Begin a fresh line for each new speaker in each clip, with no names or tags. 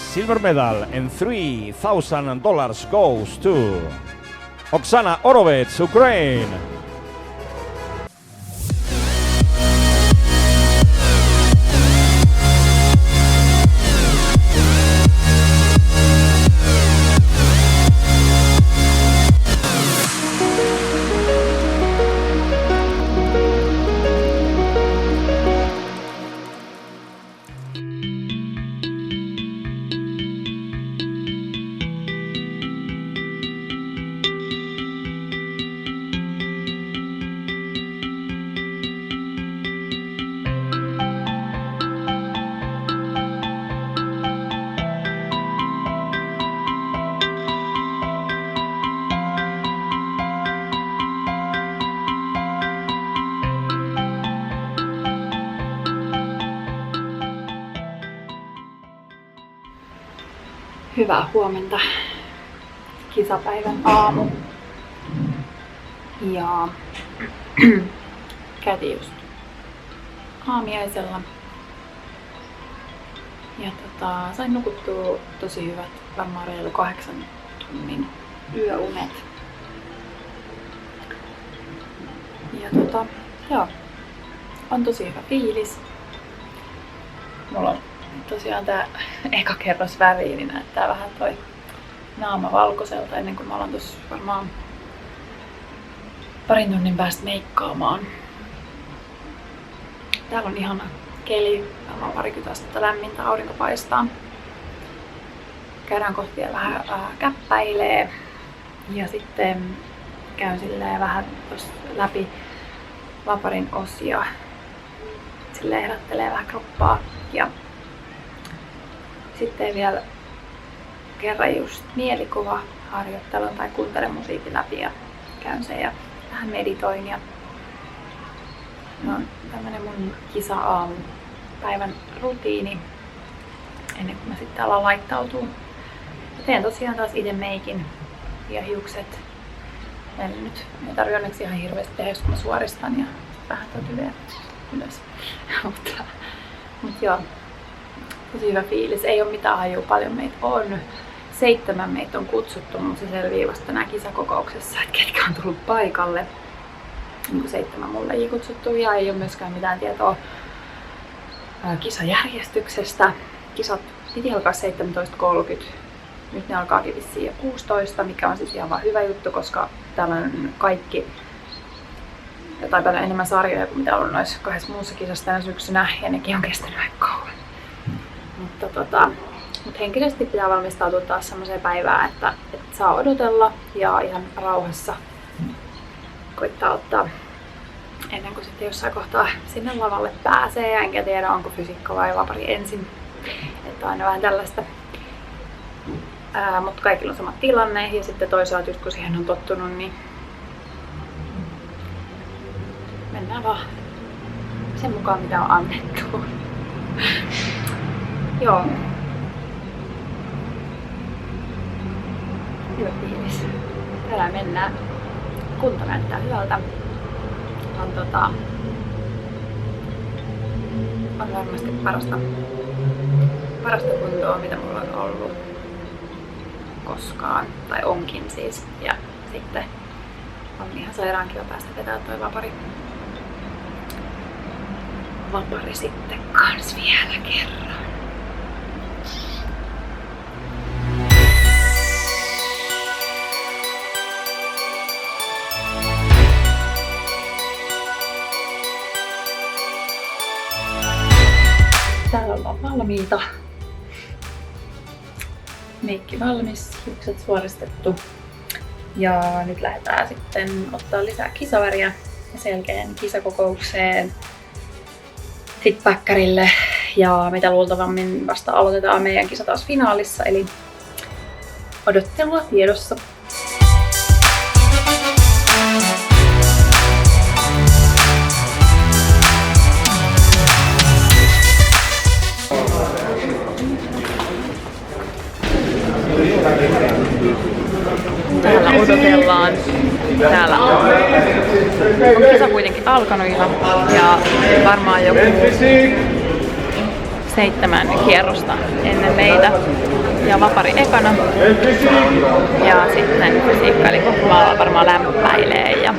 silver medal and $3,000 goes to Oksana Orovets, Ukraine.
Hyvää huomenta. Kisapäivän aamu. Ja käytiin just aamiaisella. Ja sain nukuttua tosi hyvät, varmaan reilu 8 tunnin yöunet. Ja joo, on tosi hyvä fiilis. Mulla on tosiaan tää eka kerros väriin, niin näyttää vähän toi naama valkoiselta ennen kuin mä alan tossa varmaan parin tunnin päästä meikkaamaan. Täällä on ihana keli, varmaan 20 astetta lämmintä, aurinko paistaa. Käydään kohti ja vähän käppäilee ja sitten käyn silleen vähän läpi vaparin osia. Silleen herättelee vähän kroppaa ja sitten vielä kerran just mielikuvaharjoittelun tai kuuntelen musiikin läpi ja käyn sen ja vähän meditoin. Ja no, tämmönen mun kisa-aamu päivän rutiini ennen kuin mä sitten alan laittautua. Ja teen tosiaan taas itse meikin ja hiukset. Meillä nyt ei tarvitse onneksi ihan hirveästi tehdä, kun mä suoristan ja vähän vielä ylös. Mutta joo. Tosi hyvä fiilis. Ei ole mitään hajua, paljon meitä on. 7 meitä on kutsuttu, mutta se selvii vasta tänään kisakokouksessa, että ketkä on tullut paikalle. Niin 7 mulle ei kutsuttu ja ei ole myöskään mitään tietoa kisajärjestyksestä. Kisat piti alkaa 17.30. Nyt ne alkaakin vissiin jo 16, mikä on siis ihan vaan hyvä juttu, koska täällä on kaikki jotain paljon enemmän sarjoja kuin mitä on ollut noissa 2 muussa kisassa tänä syksynä ja nekin on kestänyt aika kauan. Mutta henkisesti pitää valmistautua taas semmoiseen päivään, että saa odotella ja ihan rauhassa koittaa ottaa ennen kuin sitten jossain kohtaa sinne lavalle pääsee. Enkä tiedä, onko fysiikka vai vapari ensin. Että aina vähän tällaista. Mutta kaikilla on sama tilanne ja sitten toisaalta just kun siihen on tottunut, niin mennään vaan sen mukaan mitä on annettu. Joo. Hyvä fiilis. Täällä mennään. Kunto näyttää hyvältä. On varmasti parasta kuntoa, mitä mulla on ollut koskaan. Tai onkin siis. Ja sitten on ihan sairaan kiva päästä vetää toi vapari sitten kans vielä kerran. Täällä ollaan valmiita. Meikki valmis, hiukset suoristettu. Ja nyt lähdetään sitten ottaa lisää kisaväriä ja sen jälkeen kisakokoukseen. Sitten päkkärille ja mitä luultavammin vasta aloitetaan meidän kisa taas finaalissa, eli odottelua tiedossa. Täällä odotellaan. Täällä on kisa kuitenkin alkanut ihan ja varmaan joku 7 kierrosta ennen meitä. ja vapari ekana. Ja sitten fysiikkaili, kun varmaan lämpäilee. Ja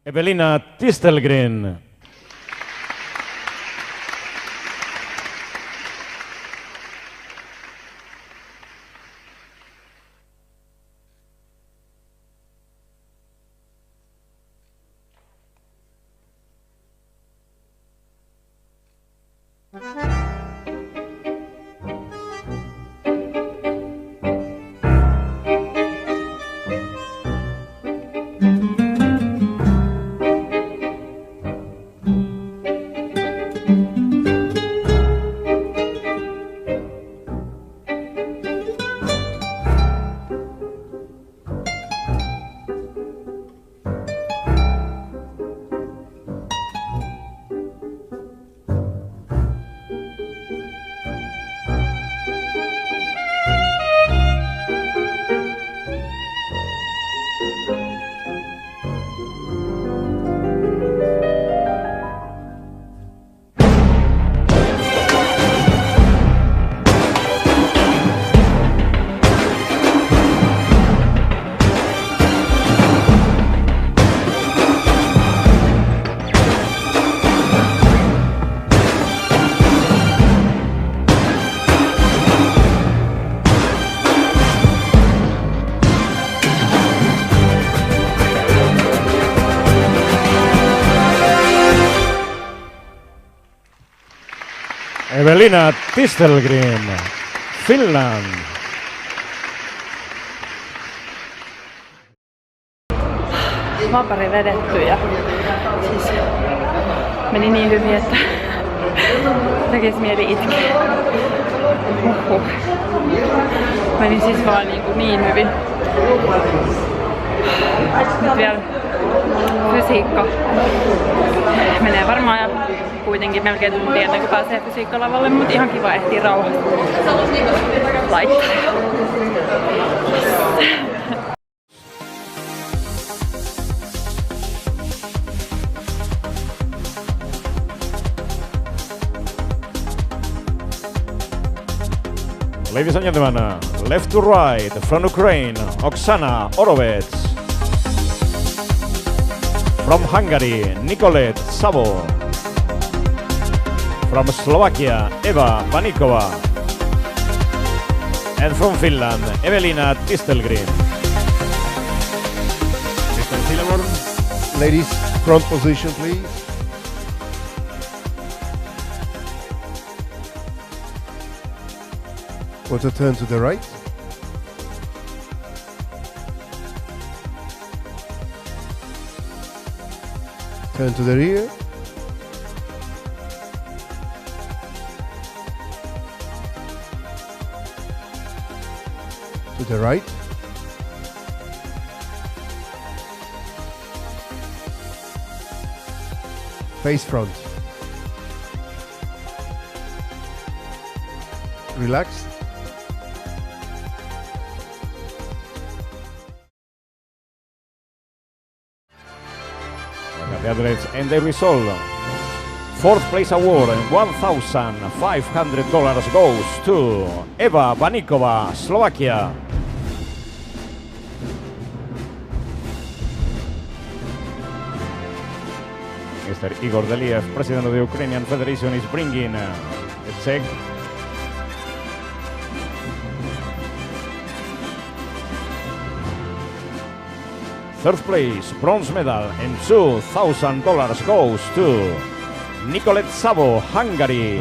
Evelina Tistelgren. Evelina Tistelgren, Finland.
vapari vedetty ja siis meni niin hyvin, että tekisi mieli itkeä. Meni siis vaan niin hyvin. Nyt vielä fysiikka menee varmaan ja kuitenkin melkein tunti ennen kuin pääsee fysiikkalavalle, mutta ihan kiva ehtiä rauhassa laittaa.
Ladies and gentlemen, left to right from Ukraine, Oksana Orovets. From Hungary, Nicolette Savo. From Slovakia, Eva Vanikova. And from Finland, Evelina Tistelgren. Mr. Silverborn.
Ladies, front position, please. Quarter turn to the right. Turn to the rear. To the right. Face front. Relax.
The athletes and the result. Fourth place award and $1,500 goes to Eva Vanikova, Slovakia. Mr. Igor Deliev, president of the Ukrainian Federation, is bringing a check. Third place, bronze medal and $2,000 goes to Nicolette Savo, Hungary.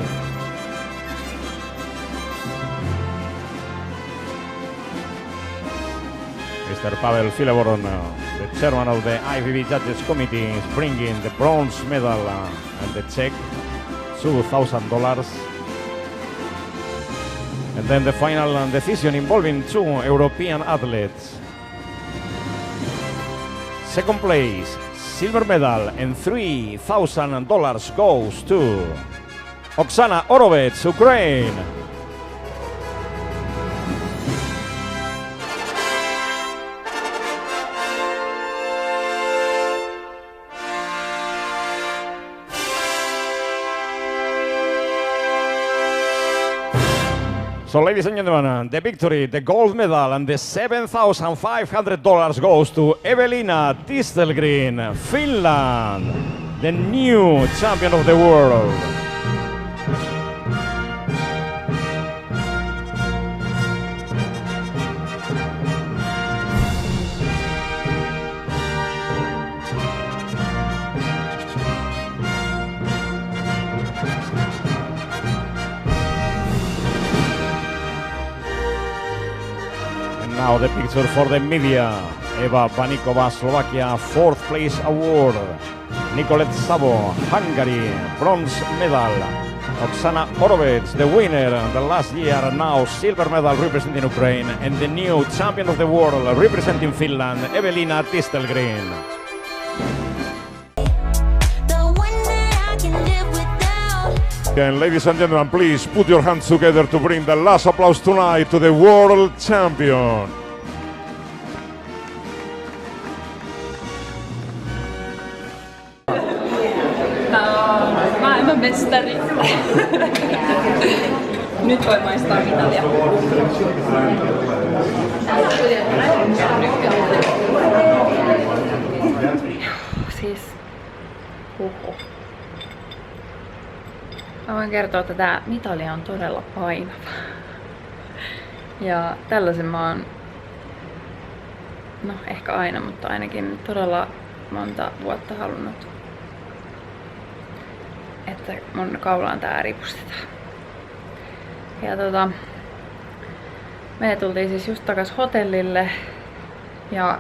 Mr. Pavel Fileborn, the chairman of the IFBB Judges Committee, is bringing the bronze medal and the check, $2,000. And then the final decision involving two European athletes. Second place, silver medal and $3,000 goes to Oksana Orovets, Ukraine. So, ladies and gentlemen, the victory, the gold medal, and the $7,500 goes to Evelina Tistelgren, Finland, the new champion of the world. Now the picture for the media. Eva Panikova, Slovakia, 4th place award. Nicolette Sabo, Hungary, bronze medal. Oksana Orovets, the winner the last year, now silver medal representing Ukraine. And the new champion of the world representing Finland, Evelina Tistelgren.
And ladies and gentlemen, please put your hands together to bring the last applause tonight to the world champion.
Maailmanmestari. Nyt voi maistaa mitalia.
Siis, Mä voin kertoa, että tää mitali on todella painava. Ja tällaisen mä oon, no ehkä aina, mutta ainakin todella monta vuotta halunnut, että mun kaulaan tää ripustetaan. Ja me tultiin siis just takas hotellille ja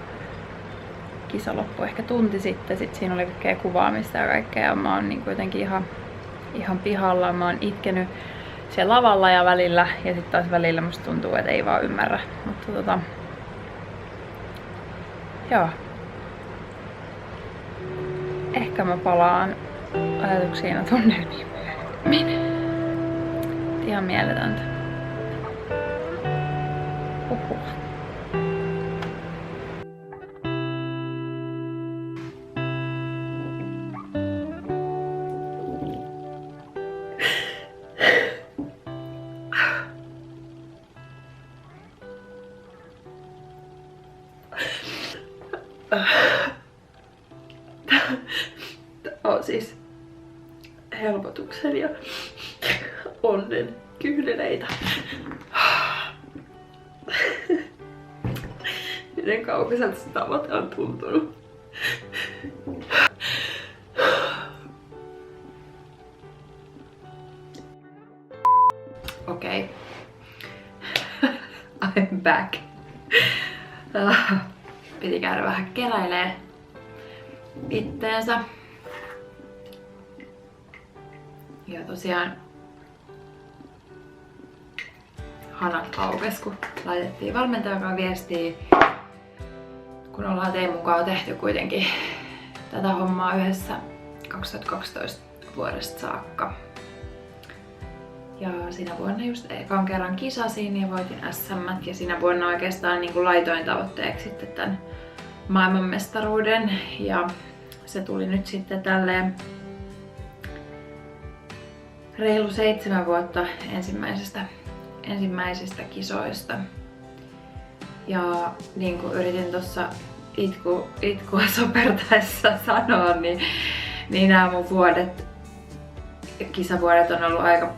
kisa loppui ehkä tunti sitten. Sitten siinä oli kaikkea kuvaamista ja kaikkea. Ja mä oon niin jotenkin ihan pihalla. Mä oon itkenyt siellä lavalla ja välillä. Ja sitten taas välillä musta tuntuu, että ei vaan ymmärrä. Mutta joo. Ehkä mä palaan ajatuksiin ja tunnelmiin myöhemmin. Ihan mieletöntä. Huhhuh. Tää on siis helpotuksen ja onnen kyyneleitä. Miten kaukaiselta se tavoite on tuntunut. Okei. I'm back. Piti käydä vähän keräilee itteensä. Ja tosiaan hanat aukes, kun laitettiin valmentajakaan viestiä, kun ollaan Teemun mukaan tehty kuitenkin tätä hommaa yhdessä 2012 vuodesta saakka. Ja siinä vuonna just ekan kerran kisasin ja voitin SM ja siinä vuonna oikeastaan niin kuin laitoin tavoitteeksi sitten tämän maailmanmestaruuden ja se tuli nyt sitten tälleen reilu 7 vuotta ensimmäisistä kisoista. Ja niin kuin yritin tuossa itkua sopertaessa sanoa, niin nämä mun kisavuodet on ollut aika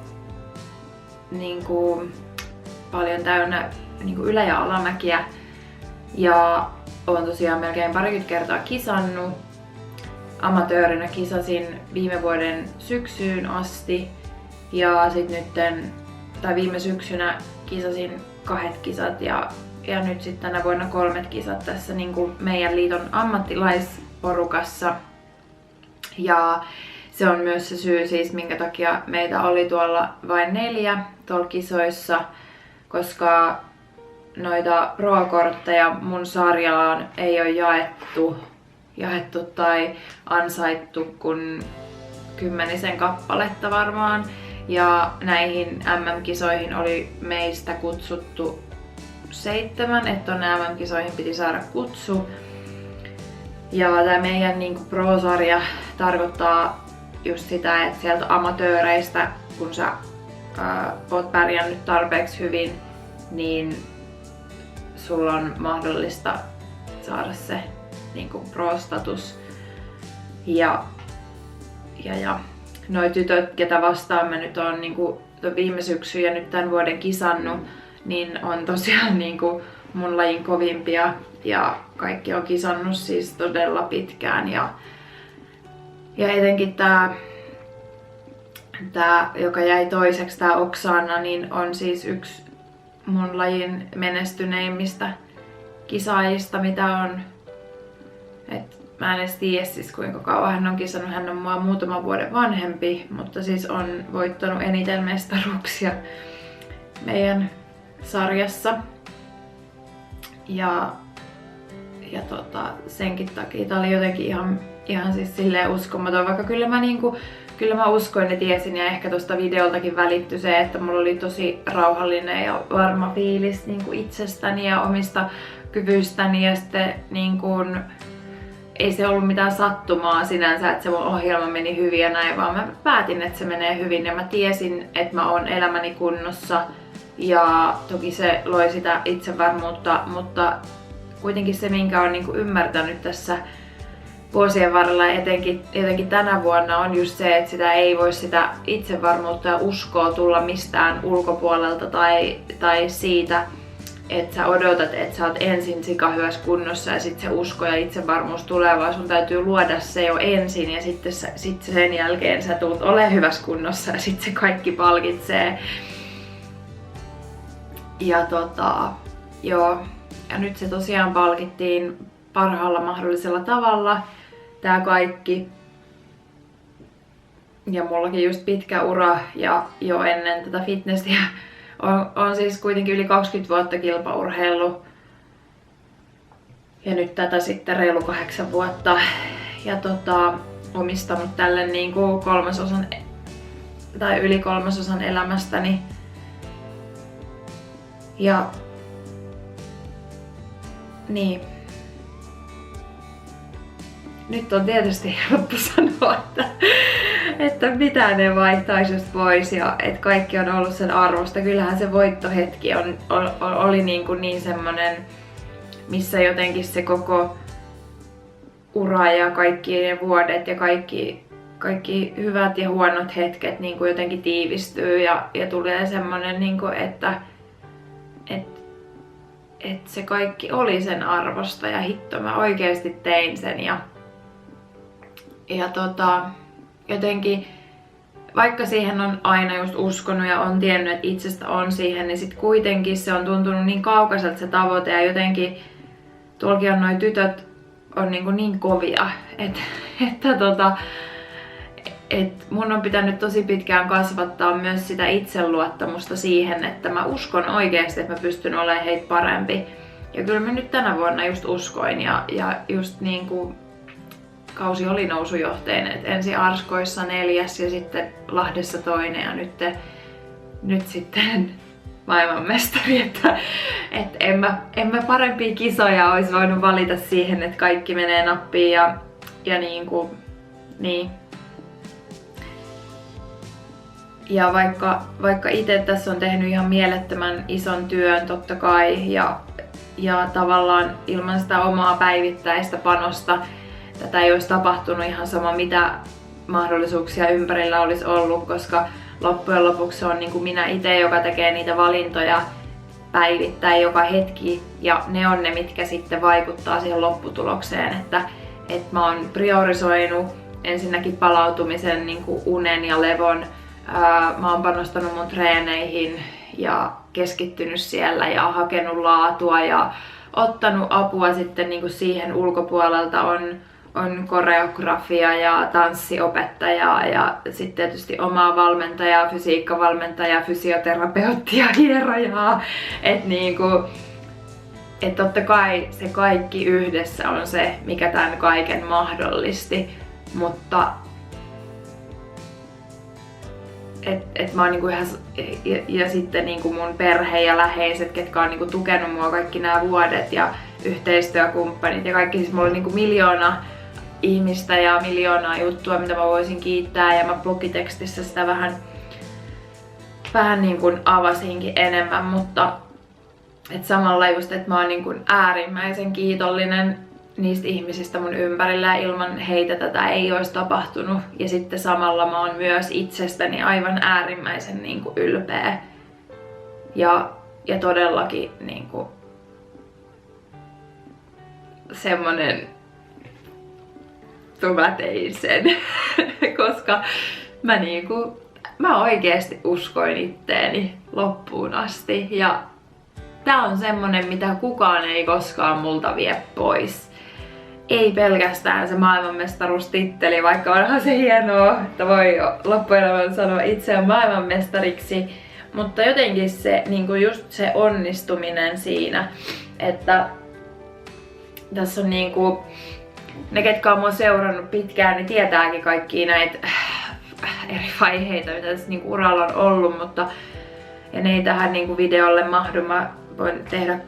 niin kuin, paljon täynnä niin kuin ylä- ja alamäkiä. Ja olen tosiaan melkein parikymmentä kertaa kisannut. Amatöörinä kisasin viime vuoden syksyyn asti. Ja viime syksynä kisasin 2 kisat ja nyt sitten tänä vuonna 3 kisat tässä niin kuin meidän liiton ammattilaisporukassa. Ja se on myös se syy siis, minkä takia meitä oli tuolla vain 4 tuolla kisoissa, koska noita pro-kortteja mun sarjaan ei ole jaettu jaettu tai ansaittu kuin 10 kappaletta varmaan. Ja näihin MM-kisoihin oli meistä kutsuttu 7, että tonne MM-kisoihin piti saada kutsu. Ja tää meidän niinku pro-sarja tarkoittaa just sitä, että sieltä amatööreistä, kun sä oot pärjännyt tarpeeksi hyvin, niin sulla on mahdollista saada se niinku pro-status. Ja noi tytöt, ketä vastaan mä nyt oon niinku viime syksyn ja nyt tämän vuoden kisannut, niin on tosiaan niinku mun lajin kovimpia ja kaikki on kisannut siis todella pitkään. Ja etenkin tää, joka jäi toiseksi, tää Oksana, niin on siis yksi mun lajin menestyneimmistä kisaajista, mitä on. Mä en edes tiedä siis kuinka kauan hän on kisannut, hän on mua muutaman vuoden vanhempi, mutta siis on voittanut eniten mestaruuksia meidän sarjassa. Ja senkin takia tää oli jotenkin ihan siis silleen uskomaton, vaikka kyllä mä uskoin ja tiesin ja ehkä tosta videoltakin välittyi se, että mulla oli tosi rauhallinen ja varma fiilis niin kuin itsestäni ja omista kyvyistäni ja sitten niin kuin, ei se ollut mitään sattumaa sinänsä, että se mun ohjelma meni hyvin ja näin, vaan mä päätin, että se menee hyvin ja mä tiesin, että mä oon elämäni kunnossa ja toki se loi sitä itsevarmuutta, mutta kuitenkin se, minkä on niin kuin ymmärtänyt tässä vuosien varrella, etenkin tänä vuonna, on just se, että sitä ei voi sitä itsevarmuutta ja uskoa tulla mistään ulkopuolelta tai siitä, että sä odotat, että sä oot ensin sikahyvässä kunnossa ja sitten se usko ja itsevarmuus tulee, vaan sun täytyy luoda se jo ensin ja sitten sen jälkeen sä tulet olemaan hyvässä kunnossa ja sitten se kaikki palkitsee. Ja joo, ja nyt se tosiaan palkittiin parhaalla mahdollisella tavalla, tää kaikki. Ja mullakin just pitkä ura ja jo ennen tätä fitnessiä on siis kuitenkin yli 20 vuotta kilpaurheilu. Ja nyt tätä sitten reilu 8 vuotta. Ja omistanut tälle niinku yli kolmasosan elämästäni. Ja niin. Nyt on tietysti helppo sanoa, että mitään ei vaihtaisi just pois ja että kaikki on ollut sen arvosta. Kyllähän se voittohetki oli niin semmonen, missä jotenkin se koko ura ja kaikki ne vuodet ja kaikki hyvät ja huonot hetket niin kuin jotenkin tiivistyy ja tulee semmonen, niin kuin, että se kaikki oli sen arvosta ja hitto mä oikeesti tein sen ja jotenkin vaikka siihen on aina just uskonut ja on tiennyt, että itsestä on siihen, niin sit kuitenkin se on tuntunut niin kaukaiselta se tavoite ja jotenkin tuollakin on noi tytöt on niin kovia, että mun on pitänyt tosi pitkään kasvattaa myös sitä itseluottamusta siihen, että mä uskon oikeasti, että mä pystyn olemaan heitä parempi. Ja kyllä mä nyt tänä vuonna just uskoin ja just niinku kausi oli nousujohteinen, että ensin Arskoissa 4. ja sitten Lahdessa 2. ja nyt sitten maailmanmestari, että en mä parempia kisoja olisi voinut valita siihen, että kaikki menee nappiin ja niin. Ja vaikka itse tässä on tehnyt ihan mielettömän ison työn totta kai ja tavallaan ilman sitä omaa päivittäistä panosta tätä ei olisi tapahtunut ihan sama mitä mahdollisuuksia ympärillä olisi ollut, koska loppujen lopuksi se on niin kuin minä itse, joka tekee niitä valintoja päivittäin joka hetki ja ne on ne, mitkä sitten vaikuttaa siihen lopputulokseen, että mä oon priorisoinut ensinnäkin palautumisen, niin kuin unen ja levon. Mä oon panostanut mun treeneihin ja keskittynyt siellä ja hakenut laatua ja ottanut apua sitten niin kuin siihen ulkopuolelta on koreografia ja tanssiopettaja ja sitten tietysti omaa valmentajaa, fysiikkavalmentajaa, fysioterapeuttia, hierojaa. että totta kai se kaikki yhdessä on se, mikä tämän kaiken mahdollisti, mutta mä oon niinku ihan, ja sitten niinku mun perhe ja läheiset, ketkä on niinku tukenut mua kaikki nämä vuodet ja yhteistyökumppanit ja kaikki, siis mulla on niinku 1 000 000 ihmistä ja 1 000 000 juttua, mitä mä voisin kiittää, ja mä blogitekstissä sitä vähän niin kuin avasinkin enemmän, mutta et samalla just, että mä oon niin kuin äärimmäisen kiitollinen niistä ihmisistä mun ympärillä, ja ilman heitä tätä ei olisi tapahtunut. Ja sitten samalla mä oon myös itsestäni aivan äärimmäisen niin kuin ylpeä. Ja todellakin niin kuin semmonen, mä tein sen, koska mä oikeesti uskoin itteeni loppuun asti, ja tää on semmonen, mitä kukaan ei koskaan multa vie pois. Ei pelkästään se maailmanmestaruustitteli, vaikka onhan se hienoa, että voi loppuelämän sanoa itseään maailmanmestariksi, mutta jotenkin se, niinku just se onnistuminen siinä, että tässä on niinku, ne ketkä on mua seurannut pitkään, niin tietääkin kaikkia näitä eri vaiheita, mitä tässä niinku uralla on ollut, mutta ja ne ei tähän niinku videolle mahdu. Mä voin tehdä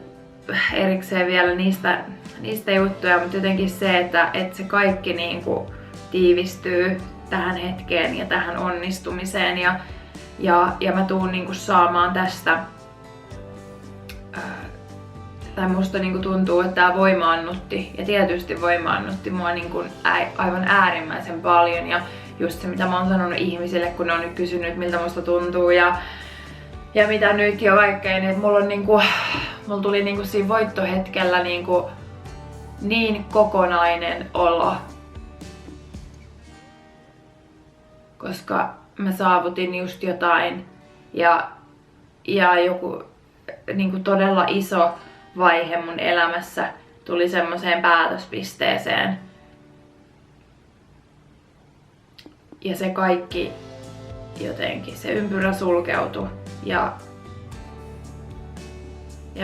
erikseen vielä niistä juttuja, mutta jotenkin se, että se kaikki niinku tiivistyy tähän hetkeen ja tähän onnistumiseen, ja mä tuun niinku saamaan tästä, tai musta niinku tuntuu, että tää voimaannutti, ja tietysti voimaannutti mua niinku aivan äärimmäisen paljon, ja just se, mitä mä oon sanonut ihmisille, kun ne on nyt kysynyt, miltä musta tuntuu ja mitä nyt ja vaikkei, niin mulla tuli niinku siinä voittohetkellä niinku niin kokonainen olo, koska mä saavutin just jotain, ja joku niinku todella iso vaihe mun elämässä tuli semmoiseen päätöspisteeseen. Ja se kaikki jotenkin, se ympyrä sulkeutui, ja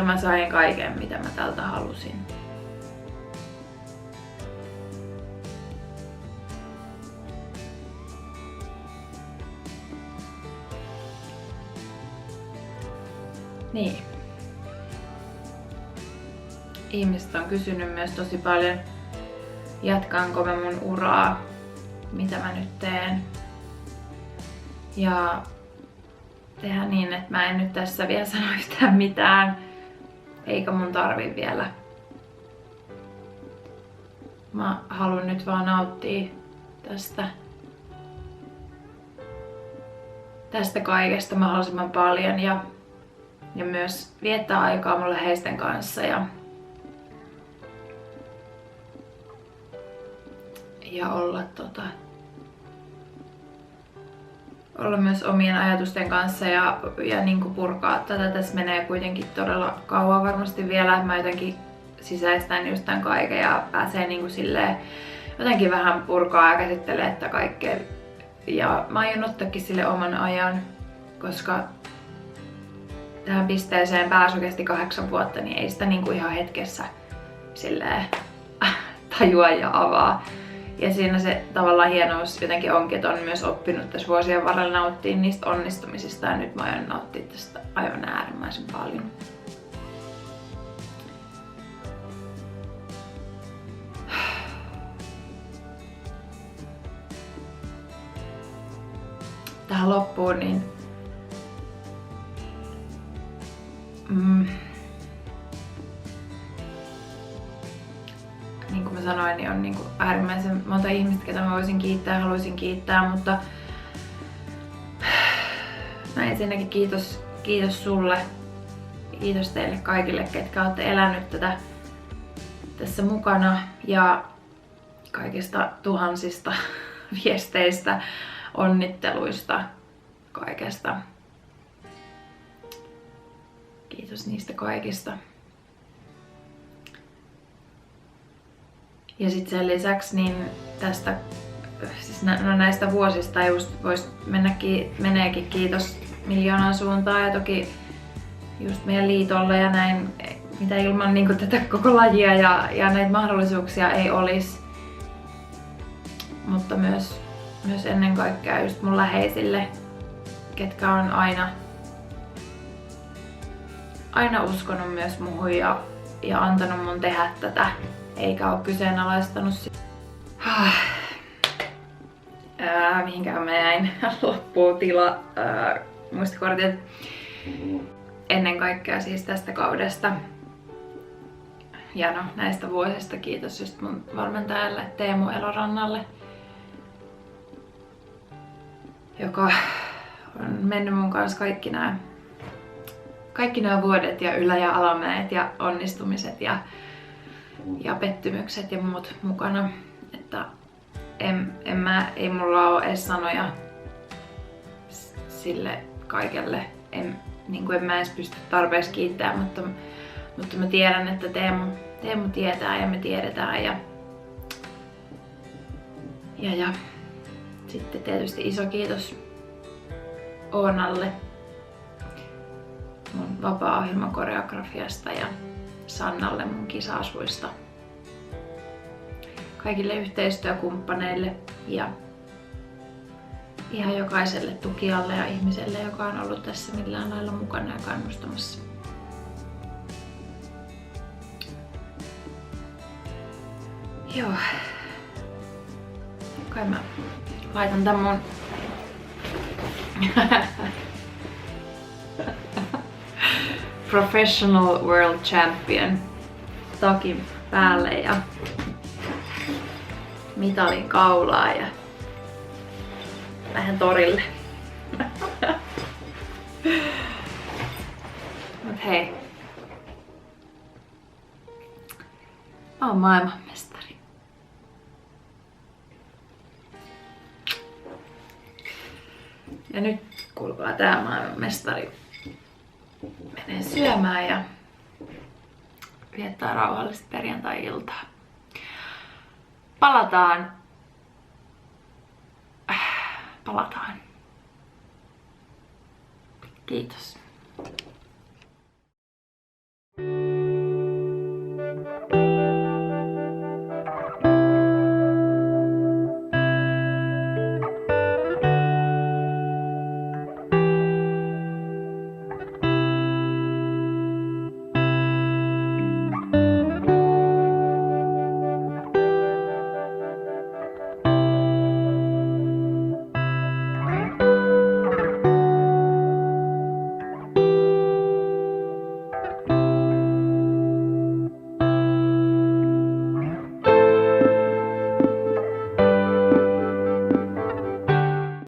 mä sain kaiken, mitä mä tältä halusin. Niin. Ihmiset on kysynyt myös tosi paljon, jatkanko mä mun uraa, mitä mä nyt teen. Ja tehdä niin, että mä en nyt tässä vielä sano yhtään mitään, eikä mun tarvi vielä. Mä haluan nyt vaan nauttia tästä kaikesta mahdollisimman paljon, ja myös viettää aikaa mun läheisten kanssa, ja olla myös omien ajatusten kanssa ja niin kuin purkaa tätä. Tässä menee kuitenkin todella kauan varmasti vielä. Mä jotenkin sisäistän just tämän kaiken ja pääsee niin kuin silleen jotenkin vähän purkaa ja käsittelee tätä kaikkea. Ja mä aion ottaakin sille oman ajan, koska tähän pisteeseen pääsy kesti 8 vuotta, niin ei sitä niin kuin ihan hetkessä silleen tajua ja avaa. Ja siinä se tavallaan hienous jotenkin onkin, että on myös oppinut tässä vuosien varrella nauttia niistä onnistumisista, ja nyt mä aion nauttia tästä aivan äärimmäisen paljon. Tähän loppuun niin niin kuin mä sanoin, niin on niin kuin äärimmäisen monta ihmistä, ketä mä voisin kiittää ja haluaisin kiittää, mutta mä ensinnäkin kiitos sulle. Kiitos teille kaikille, ketkä olette elänyt tätä tässä mukana, ja kaikista tuhansista viesteistä, onnitteluista, kaikesta. Kiitos niistä kaikista. Ja sitten sen lisäksi niin tästä, siis näistä vuosista just vois meneekin kiitos 1 000 000 suuntaan, ja toki just meidän liitolle ja näin mitä ilman niin kuin tätä koko lajia ja näitä mahdollisuuksia ei olisi. Mutta myös ennen kaikkea just mun läheisille, ketkä on aina uskonut myös muuhun ja antanut mun tehdä tätä, eikä ole kyseenalaistanut sitä. Mihinkään mä jäin? Loppuu tila. Muistikortit. Ennen kaikkea siis tästä kaudesta. Ja no, näistä vuosista kiitos just mun valmentajalle Teemu Elorannalle, joka on mennyt mun kanssa kaikki nämä vuodet ja ylä- ja alamäet ja onnistumiset ja pettymykset ja muut mukana. Että ei mulla ole edes sanoja sille kaikelle. En mä edes pysty tarpeeksi kiittämään, mutta mä tiedän, että Teemu tietää ja me tiedetään. Ja sitten tietysti iso kiitos Oonalle mun vapaa-ohjelman koreografiasta ja Sannalle mun kisa-asuista. Kaikille yhteistyökumppaneille ja ihan jokaiselle tukijalle ja ihmiselle, joka on ollut tässä millään lailla mukana ja kannustamassa. Joo. Kai mä laitan tän mun Professional World Champion takin päälle ja mitalin kaulaa ja lähden torille. Mut hei. Mä oon maailmanmestari. Ja nyt kuulkaa tää maailmanmestari menee syömään ja viettää rauhallista perjantai-iltaa. Palataan. Kiitos.